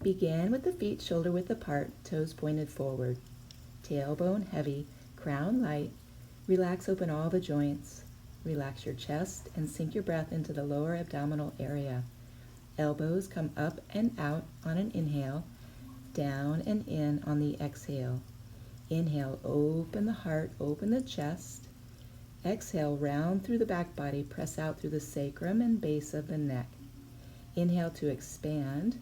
Begin with the feet shoulder width apart, toes pointed forward. Tailbone heavy, crown light. Relax, open all the joints. Relax your chest and sink your breath into the lower abdominal area. Elbows come up and out on an inhale, down and in on the exhale. Inhale, open the heart, open the chest. Exhale, round through the back body, press out through the sacrum and base of the neck. Inhale to expand.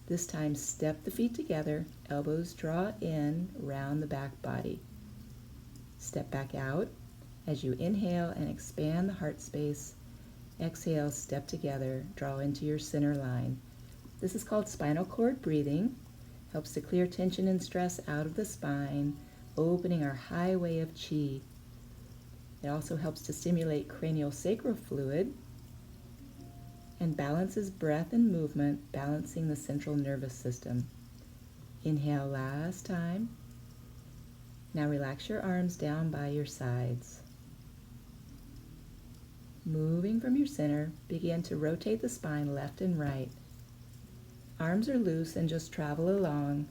This time, step the feet together, elbows draw in, round the back body. Step back out as you inhale and expand the heart space. Exhale, step together, draw into your center line. This is called spinal cord breathing. Helps to clear tension and stress out of the spine, opening our highway of Qi. It also helps to stimulate cranial sacral fluid and balances breath and movement, balancing the central nervous system. Inhale last time. Now relax your arms down by your sides. Moving from your center, begin to rotate the spine left and right. Arms are loose and just travel along,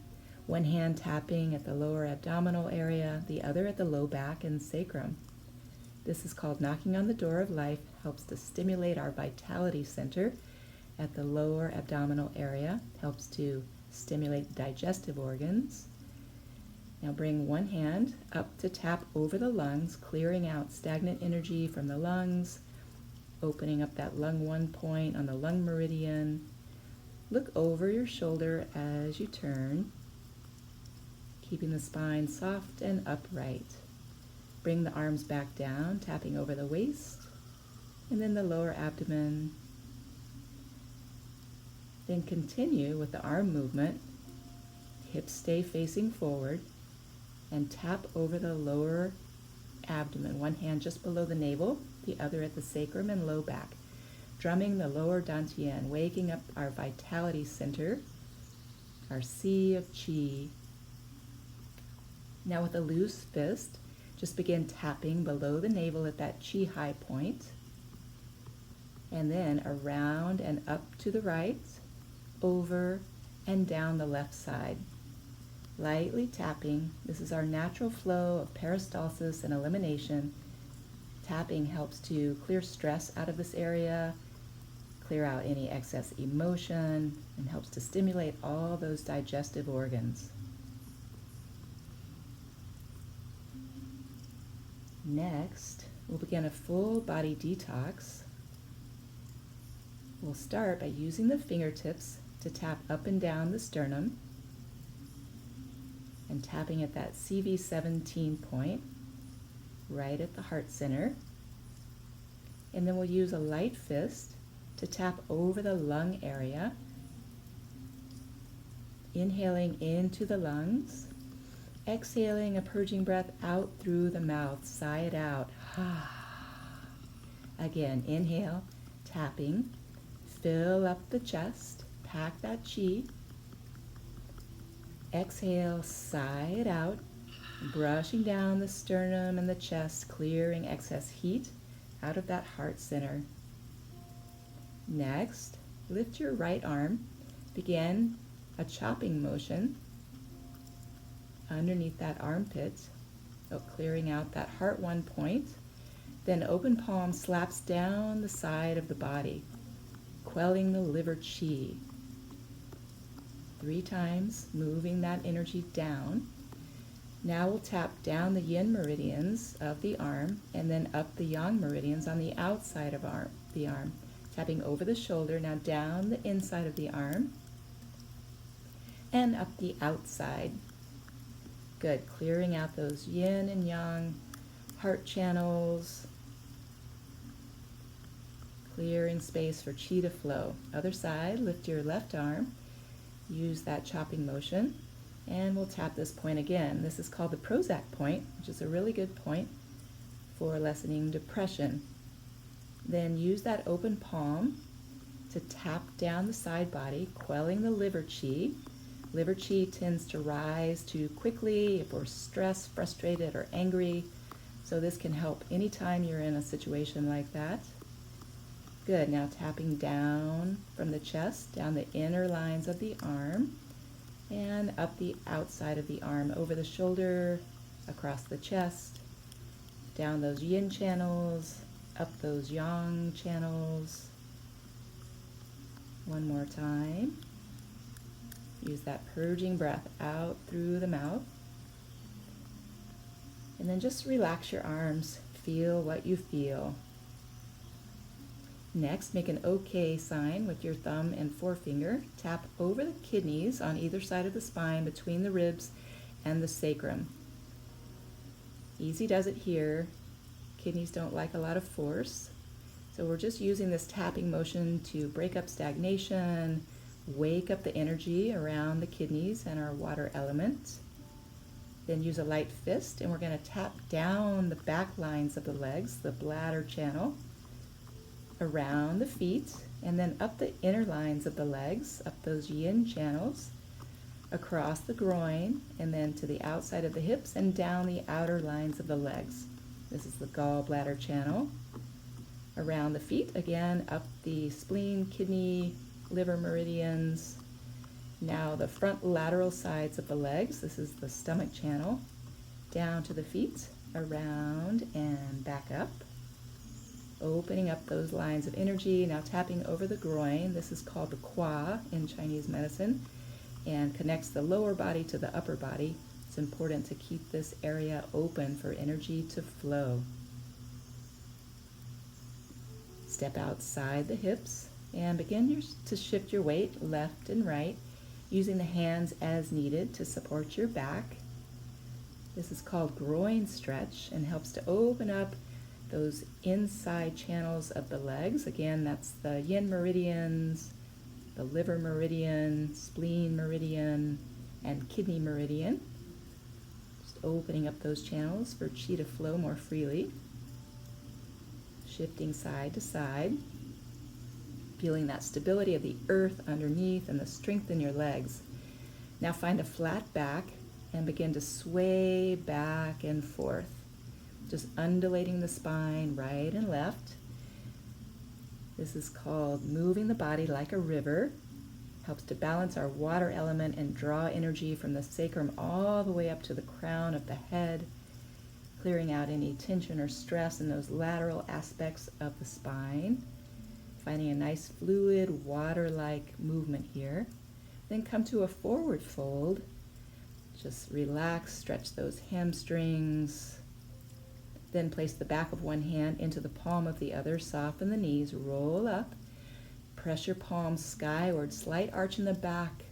one hand tapping at the lower abdominal area, the other at the low back and sacrum. This is called knocking on the door of life, helps to stimulate our vitality center at the lower abdominal area, helps to stimulate digestive organs. Now bring one hand up to tap over the lungs, clearing out stagnant energy from the lungs, opening up that lung 1 point on the lung meridian. Look over your shoulder as you turn, keeping the spine soft and upright. Bring the arms back down, tapping over the waist, and then the lower abdomen. Then continue with the arm movement. Hips stay facing forward, and tap over the lower abdomen. One hand just below the navel, the other at the sacrum and low back. Drumming the lower dantian, waking up our vitality center, our sea of Qi. Now with a loose fist, just begin tapping below the navel at that Qi high point, and then around and up to the right, over and down the left side. Lightly tapping. This is our natural flow of peristalsis and elimination. Tapping helps to clear stress out of this area, clear out any excess emotion, and helps to stimulate all those digestive organs. Next, we'll begin a full body detox. We'll start by using the fingertips to tap up and down the sternum and tapping at that CV17 point right at the heart center. And then we'll use a light fist to tap over the lung area, inhaling into the lungs, exhaling a purging breath out through the mouth, sigh it out. Again, inhale, tapping, fill up the chest, pack that Qi. Exhale, sigh it out, brushing down the sternum and the chest, clearing excess heat out of that heart center. Next, lift your right arm, begin a chopping motion underneath that armpit, clearing out that heart 1 point. Then open palm slaps down the side of the body, quelling the liver Qi. 3 times, moving that energy down. Now we'll tap down the yin meridians of the arm and then up the yang meridians on the outside of the arm. Tapping over the shoulder, now down the inside of the arm and up the outside. Good, clearing out those yin and yang heart channels, clearing space for Qi to flow. Other side, lift your left arm, use that chopping motion, and we'll tap this point again. This is called the Prozac point, which is a really good point for lessening depression. Then use that open palm to tap down the side body, quelling the liver Qi. Liver Qi tends to rise too quickly if we're stressed, frustrated, or angry. So this can help anytime you're in a situation like that. Good, now tapping down from the chest, down the inner lines of the arm, And up the outside of the arm, over the shoulder, across the chest, down those yin channels, up those yang channels. One more time. Use that purging breath out through the mouth. And then just relax your arms. Feel what you feel. Next, make an OK sign with your thumb and forefinger. Tap over the kidneys on either side of the spine between the ribs and the sacrum. Easy does it here. Kidneys don't like a lot of force. So we're just using this tapping motion to break up stagnation, wake up the energy around the kidneys and our water element. Then use a light fist, and we're going to tap down the back lines of the legs, the bladder channel, around the feet, and then up the inner lines of the legs, up those yin channels, across the groin, and then to the outside of the hips and down the outer lines of the legs. This is the gallbladder channel. Around the feet, again, up the spleen, kidney, liver meridians. Now the front lateral sides of the legs, this is the stomach channel, down to the feet, around and back up. Opening up those lines of energy, now tapping over the groin. This is called the Qua in Chinese medicine, and connects the lower body to the upper body. It's important to keep this area open for energy to flow. Step outside the hips and begin to shift your weight left and right, using the hands as needed to support your back. This is called groin stretch and helps to open up those inside channels of the legs. Again, that's the yin meridians, the liver meridian, spleen meridian, and kidney meridian. Just opening up those channels for qi to flow more freely. Shifting side to side, feeling that stability of the earth underneath and the strength in your legs. Now find a flat back and begin to sway back and forth, just undulating the spine right and left. This is called moving the body like a river. Helps to balance our water element and draw energy from the sacrum all the way up to the crown of the head, clearing out any tension or stress in those lateral aspects of the spine. Finding a nice fluid, water-like movement here. Then come to a forward fold. Just relax, stretch those hamstrings. Then place the back of one hand into the palm of the other, soften the knees, roll up. Press your palms skyward, slight arch in the back.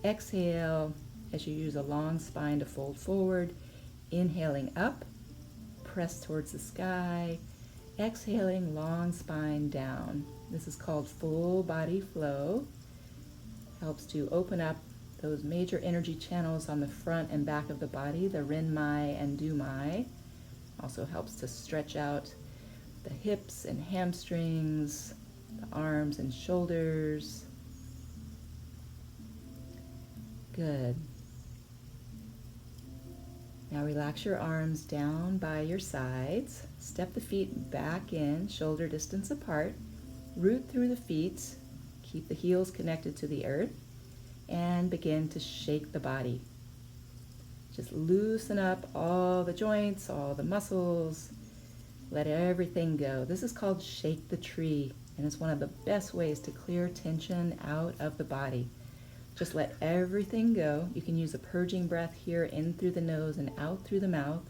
Exhale as you use a long spine to fold forward. Inhaling up, press towards the sky. Exhaling, long spine down. This is called full body flow. Helps to open up those major energy channels on the front and back of the body, the Ren Mai and Du Mai. Also helps to stretch out the hips and hamstrings, the arms and shoulders. Good. Now relax your arms down by your sides. Step the feet back in, shoulder distance apart. Root through the feet. Keep the heels connected to the earth. And begin to shake the body. Just loosen up all the joints, all the muscles. Let everything go. This is called shake the tree, and it's one of the best ways to clear tension out of the body. Just let everything go. You can use a purging breath here, in through the nose and out through the mouth.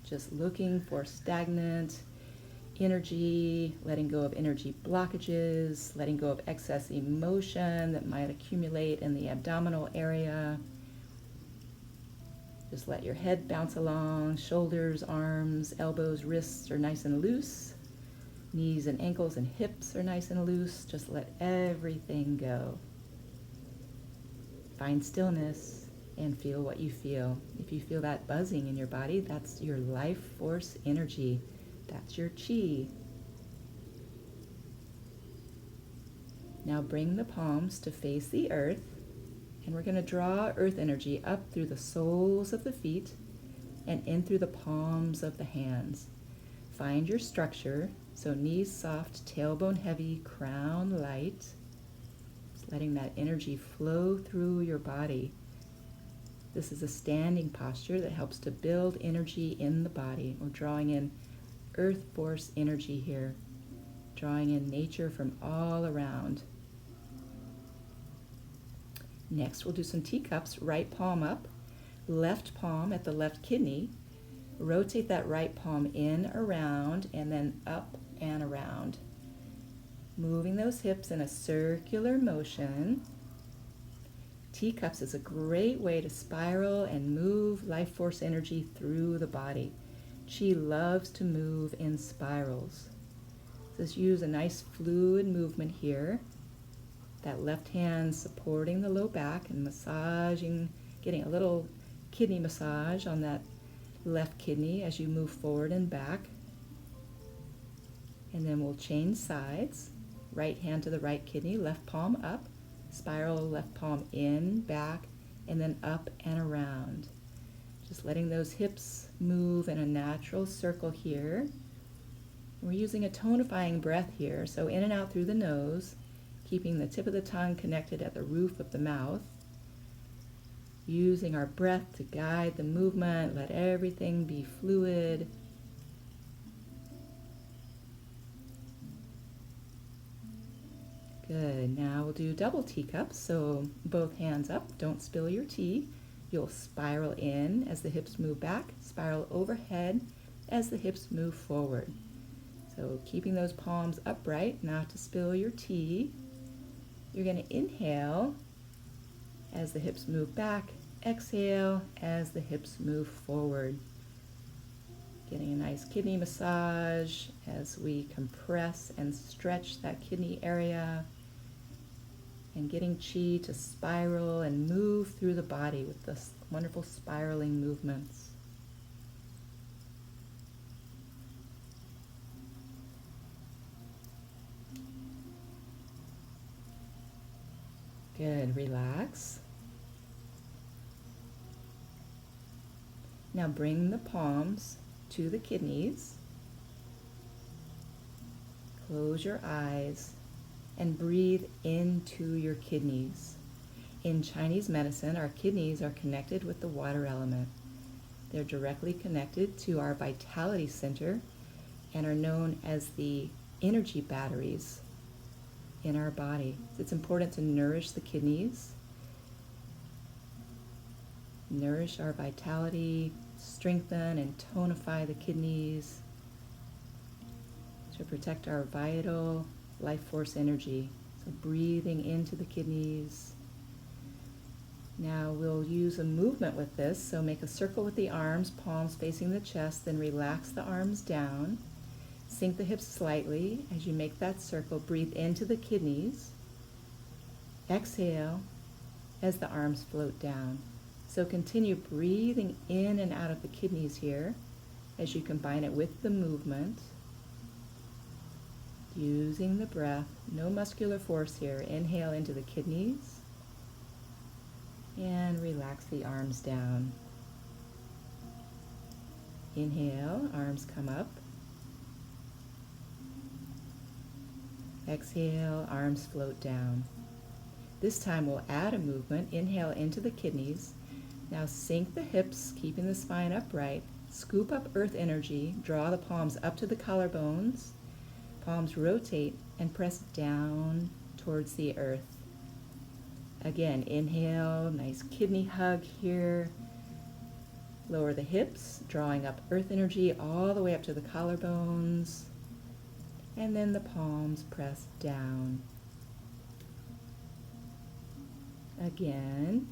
Just looking for stagnant energy, letting go of energy blockages, letting go of excess emotion that might accumulate in the abdominal area. Just let your head bounce along, shoulders, arms, elbows, wrists are nice and loose. Knees and ankles and hips are nice and loose. Just let everything go. Find stillness and feel what you feel. If you feel that buzzing in your body, that's your life force energy. That's your qi. Now bring the palms to face the earth, and we're going to draw earth energy up through the soles of the feet and in through the palms of the hands. Find your structure, so knees soft, tailbone heavy, crown light. Just letting that energy flow through your body. This is a standing posture that helps to build energy in the body. We're drawing in earth force energy here, drawing in nature from all around. Next, we'll do some teacups. Right palm up, left palm at the left kidney. Rotate that right palm in, around, and then up and around. Moving those hips in a circular motion. Teacups is a great way to spiral and move life force energy through the body. Chi loves to move in spirals. Just use a nice fluid movement here. That left hand supporting the low back and massaging, getting a little kidney massage on that left kidney as you move forward and back. And then we'll change sides. Right hand to the right kidney, left palm up, spiral left palm in, back, and then up and around. Just letting those hips move in a natural circle here. We're using a tonifying breath here, so in and out through the nose, keeping the tip of the tongue connected at the roof of the mouth. Using our breath to guide the movement, let everything be fluid. Good, now we'll do double teacups, so both hands up, don't spill your tea. You'll spiral in as the hips move back, spiral overhead as the hips move forward. So keeping those palms upright, not to spill your tea. You're going to inhale as the hips move back, exhale as the hips move forward. Getting a nice kidney massage as we compress and stretch that kidney area, and getting chi to spiral and move through the body with this wonderful spiraling movements. Good, relax. Now bring the palms to the kidneys. Close your eyes and breathe into your kidneys. In Chinese medicine, our kidneys are connected with the water element. They're directly connected to our vitality center and are known as the energy batteries in our body. It's important to nourish the kidneys, nourish our vitality, strengthen and tonify the kidneys to protect our vital life force energy. So breathing into the kidneys. Now we'll use a movement with this, so make a circle with the arms, palms facing the chest, then relax the arms down. Sink the hips slightly as you make that circle. Breathe into the kidneys. Exhale as the arms float down. So continue breathing in and out of the kidneys here as you combine it with the movement. Using the breath, no muscular force here. Inhale into the kidneys and relax the arms down. Inhale, arms come up. Exhale, arms float down. This time we'll add a movement. Inhale into the kidneys. Now sink the hips, keeping the spine upright. Scoop up earth energy. Draw the palms up to the collarbones. Palms rotate and press down towards the earth. Again, inhale, nice kidney hug here. Lower the hips, drawing up earth energy all the way up to the collarbones. And then the palms press down. Again,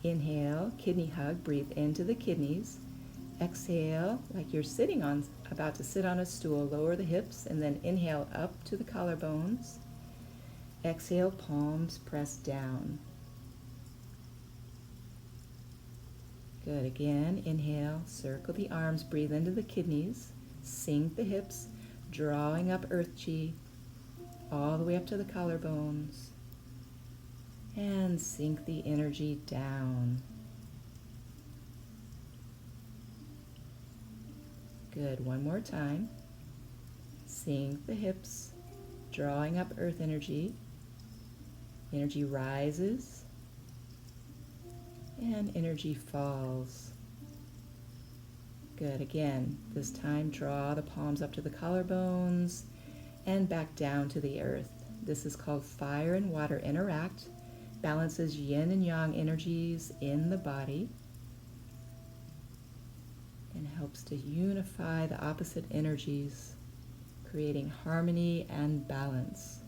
inhale, kidney hug, breathe into the kidneys. Exhale, like you're about to sit on a stool, lower the hips, and then inhale up to the collarbones. Exhale, palms press down. Good, again, inhale, circle the arms, breathe into the kidneys, sink the hips, drawing up earth chi, all the way up to the collarbones, and sink the energy down. Good, one more time. Sink the hips, drawing up earth energy, Energy rises and energy falls. Good. Again, this time draw the palms up to the collarbones and back down to the earth. This is called fire and water interact. Balances yin and yang energies in the body and helps to unify the opposite energies, creating harmony and balance.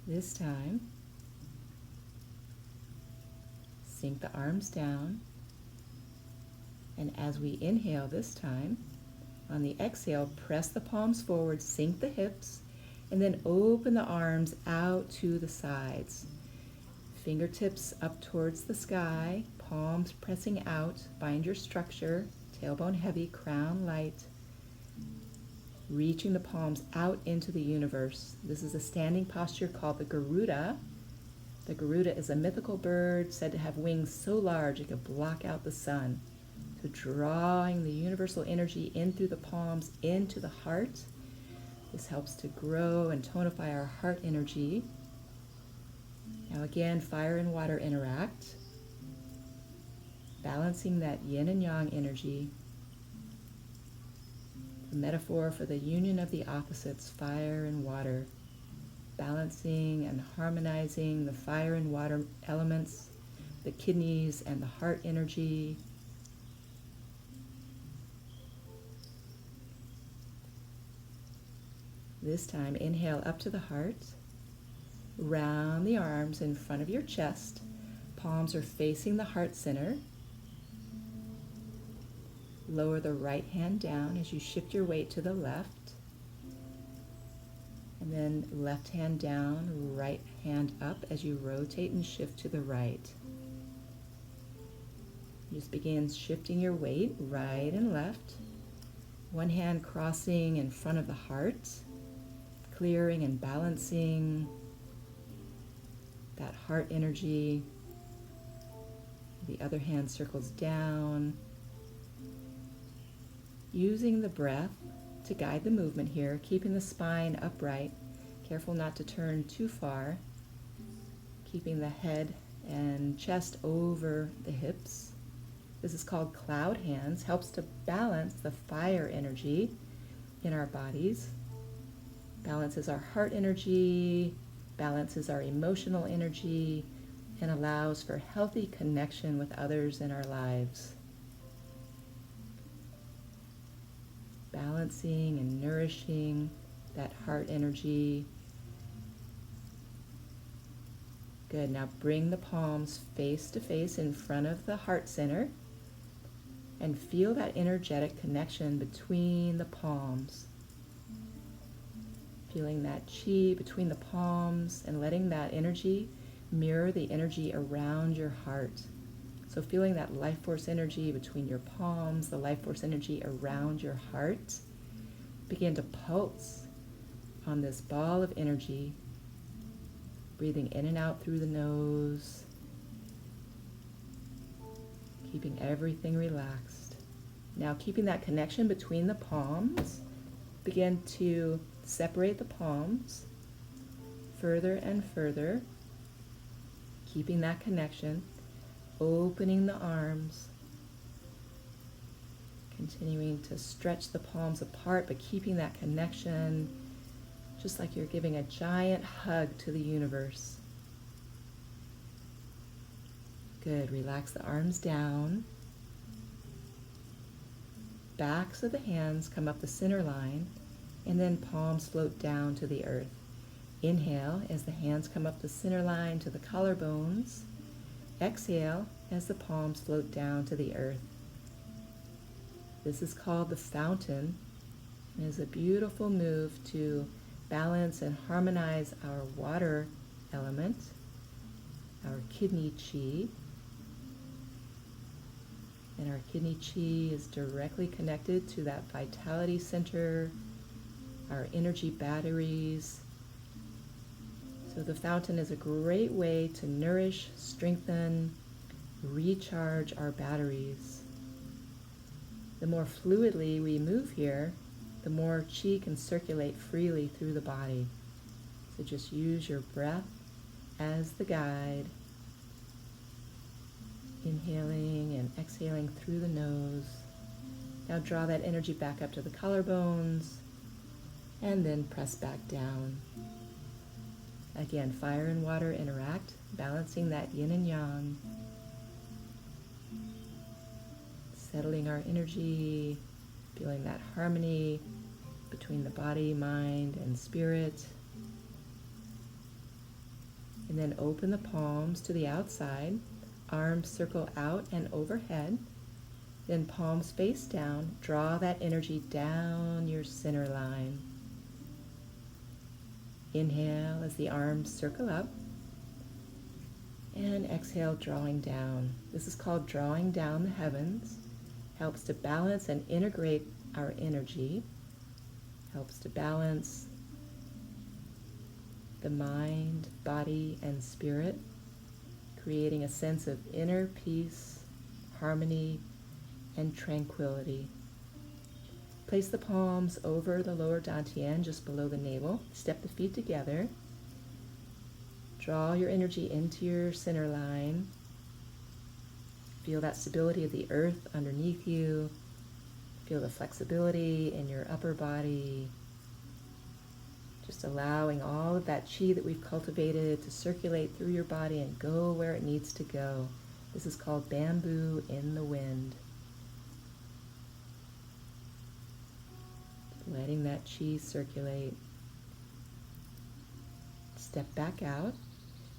This time, sink the arms down, and as we inhale this time, on the exhale, press the palms forward, sink the hips, and then open the arms out to the sides. Fingertips up towards the sky, palms pressing out, find your structure, tailbone heavy, crown light, reaching the palms out into the universe. This is a standing posture called the Garuda. The Garuda is a mythical bird said to have wings so large it could block out the sun. So drawing the universal energy in through the palms into the heart. This helps to grow and tonify our heart energy. Now again, fire and water interact, balancing that yin and yang energy. The metaphor for the union of the opposites, fire and water, balancing and harmonizing the fire and water elements, the kidneys and the heart energy. This time, inhale up to the heart, round the arms in front of your chest, palms are facing the heart center. Lower the right hand down as you shift your weight to the left, and then left hand down, right hand up as you rotate and shift to the right. Just begin shifting your weight right and left, one hand crossing in front of the heart, clearing and balancing that heart energy. The other hand circles down, using the breath to guide the movement here, keeping the spine upright, careful not to turn too far, keeping the head and chest over the hips. This is called cloud hands, helps to balance the fire energy in our bodies. Balances our heart energy, balances our emotional energy, and allows for healthy connection with others in our lives. Balancing and nourishing that heart energy. Good. Now bring the palms face to face in front of the heart center and feel that energetic connection between the palms. Feeling that chi between the palms and letting that energy mirror the energy around your heart. So feeling that life force energy between your palms, the life force energy around your heart. Begin to pulse on this ball of energy, breathing in and out through the nose, keeping everything relaxed. Now keeping that connection between the palms, begin to separate the palms further and further, keeping that connection, opening the arms, continuing to stretch the palms apart, but keeping that connection, just like you're giving a giant hug to the universe. Good. Relax the arms down. Backs of the hands come up the center line, and then palms float down to the earth. Inhale as the hands come up the center line to the collarbones. Exhale as the palms float down to the earth. This is called the fountain, and is a beautiful move to balance and harmonize our water element, our kidney chi. And our kidney chi is directly connected to that vitality center, our energy batteries. So the fountain is a great way to nourish, strengthen, recharge our batteries. The more fluidly we move here, the more chi can circulate freely through the body. So just use your breath as the guide. Inhaling and exhaling through the nose. Now draw that energy back up to the collarbones and then press back down. Again, fire and water interact, balancing that yin and yang. Settling our energy, feeling that harmony between the body, mind, and spirit. And then open the palms to the outside. Arms circle out and overhead. Then palms face down. Draw that energy down your center line. Inhale as the arms circle up. And exhale, drawing down. This is called drawing down the heavens. Helps to balance and integrate our energy. Helps to balance the mind, body, and spirit, creating a sense of inner peace, harmony, and tranquility. Place the palms over the lower dantian, just below the navel. Step the feet together. Draw your energy into your center line. Feel that stability of the earth underneath you. Feel the flexibility in your upper body. Just allowing all of that chi that we've cultivated to circulate through your body and go where it needs to go. This is called bamboo in the wind. Letting that chi circulate. Step back out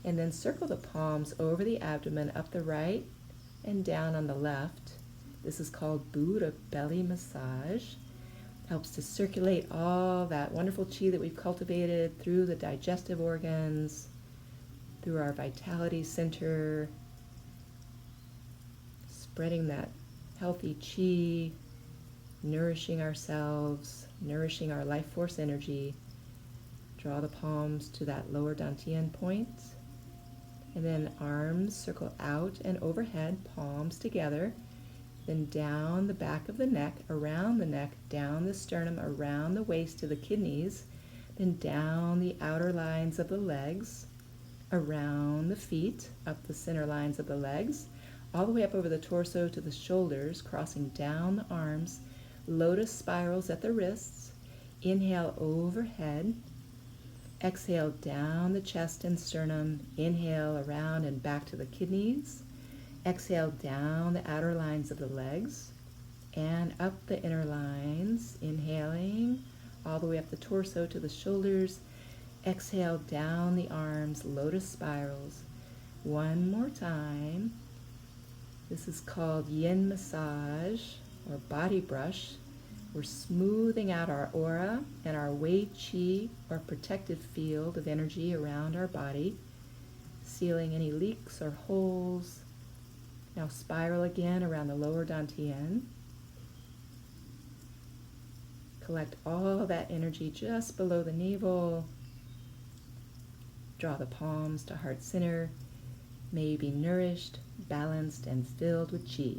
and then circle the palms over the abdomen, up the right and down on the left. This is called Buddha belly massage. Helps to circulate all that wonderful chi that we've cultivated through the digestive organs, through our vitality center, spreading that healthy chi, nourishing ourselves, nourishing our life force energy. Draw the palms to that lower dantian point, and then arms circle out and overhead, palms together. Then down the back of the neck, around the neck, down the sternum, around the waist to the kidneys, then down the outer lines of the legs, around the feet, up the center lines of the legs, all the way up over the torso to the shoulders, crossing down the arms, lotus spirals at the wrists. Inhale overhead, exhale down the chest and sternum, inhale around and back to the kidneys. Exhale down the outer lines of the legs and up the inner lines, inhaling all the way up the torso to the shoulders. Exhale down the arms, lotus spirals. One more time. This is called yin massage or body brush. We're smoothing out our aura and our wei qi or protective field of energy around our body, sealing any leaks or holes. Now spiral again around the lower dantian. Collect all that energy just below the navel. Draw the palms to heart center. May you be nourished, balanced, and filled with chi.